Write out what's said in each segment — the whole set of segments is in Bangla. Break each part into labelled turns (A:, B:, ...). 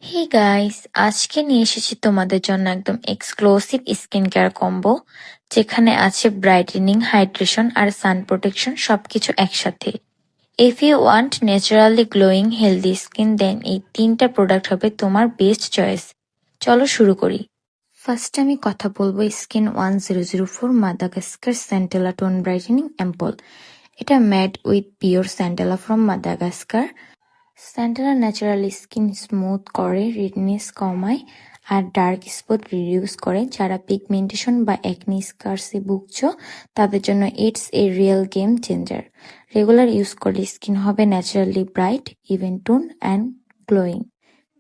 A: হে গাইস, আজকে নিয়ে এসেছি তোমাদের জন্য একদম এক্সক্লুসিভ স্কিন কেয়ার কম্বো, যেখানে আছে ব্রাইটেনিং, হাইড্রেশন আর সান প্রোটেকশন সবকিছু একসাথে। If you want naturally glowing healthy skin, then এই তিনটা প্রোডাক্ট হবে তোমার বেস্ট চয়েস। চলো শুরু করি। ফার্স্ট আমি কথা বলবো skin 1004 Madagascar centella tone brightening ampoule. এটা made with pure centella from Madagascar. Centella naturally skin smooth করে, রেডনেস কমায় আর ডার্ক স্পট রিডিউস করে। যারা পিগমেন্টেশন বা অ্যাকনি স্কার্সে ভুগছো তাদের জন্য it's a real game changer. Regular use করলে স্কিন হবে naturally bright, even tone and glowing.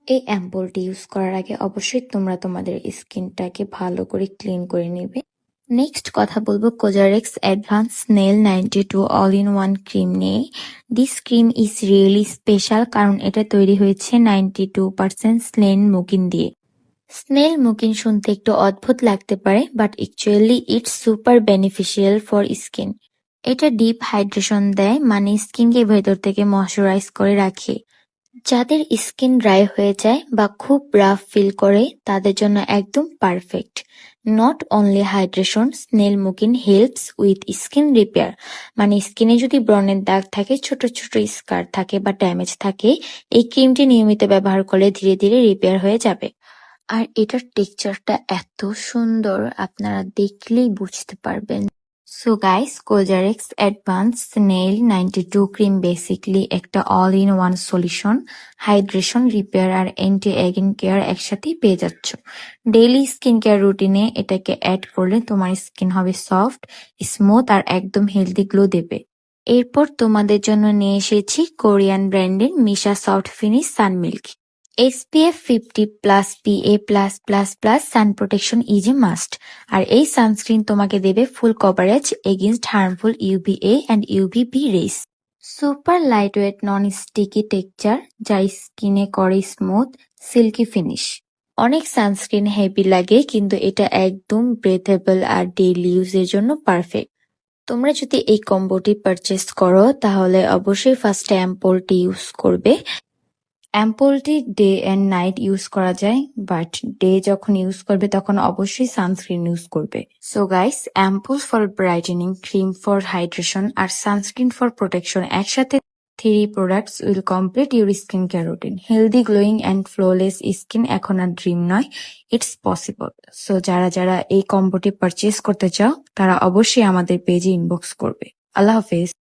A: এই অ্যাম্পলটি ইউজ করার আগে অবশ্যই তোমরা তোমাদের স্কিনটাকে ভালো করে ক্লিন করে নেবে। নেক্সট কথা বলবো COSRX advance snail 92 all in one cream নিয়ে। This cream is really special কারণ এটা তৈরি হয়েছে 92% স্নেল মুকিন দিয়ে। স্নেল মুকিন শুনতে একটু অদ্ভুত লাগতে পারে, but actually it's super beneficial for skin. এটা ডিপ হাইড্রেশন দেয়, মানে স্কিনকে ভেতর থেকে ময়শ্চারাইজ করে রাখে। যাদের স্কিন ড্রাই হয়ে যায় বা খুব রাফ ফিল করে তাদের জন্য একদম perfect. Not only hydration, snail mucin helps with skin repair. মানে স্কিনে যদি ব্রণের দাগ থাকে, ছোট ছোট স্কার থাকে বা ড্যামেজ থাকে, এই ক্রিমটি নিয়মিত ব্যবহার করলে ধীরে ধীরে রিপেয়ার হয়ে যাবে। আর এটার টেক্সচারটা এত সুন্দর, আপনারা দেখলেই বুঝতে পারবেন। So guys, COSRX advance snail 92 cream basically একটা all in one solution. Hydration, repair আর অ্যান্টি এগিং কেয়ার একসাথেই পেয়ে যাচ্ছ। ডেইলি স্কিন কেয়ার রুটিনে এটাকে অ্যাড করলে তোমার স্কিন হবে সফট, স্মুথ আর একদম হেলদি গ্লো দেবে। এরপর তোমাদের জন্য নিয়ে এসেছি কোরিয়ান ব্র্যান্ডের Missha soft finish sun milk. SPF 50+ PA+++ sun protection is a must. আর এই সানস্ক্রিন তোমাকে দেবে full coverage against harmful UVA and UVB rays. Super lightweight non sticky texture, যা স্কিনে করে স্মুথ সিল্কি ফিনিশ। অনেক সানস্ক্রিন হেভি লাগে, কিন্তু এটা একদম ব্রেথেবল আর ডেইলি ইউজের জন্য পারফেক্ট। তোমরা যদি এই কম্বোটি পারচেস করো তাহলে অবশ্যই ফার্স্টে অ্যাম্পলটি ইউজ করবে। অ্যাম্পলটি ডে অ্যান্ড নাইট ইউজ করা যায়, বাট ডে যখন ইউজ করবে তখন অবশ্যই সানস্ক্রিন ইউজ করবে। So guys, ampoule for brightening, cream for hydration আর সানস্ক্রিন ফর প্রোটেকশন একসাথে 3 products will complete your skin care routine. Healthy, glowing and flawless skin এখন আর ড্রিম নয়, ইটস পসিবল। সো যারা যারা এই কম্বোটি পারচেস করতে চাও তারা অবশ্যই আমাদের পেজে ইনবক্স করবে। আল্লাহ হাফেজ।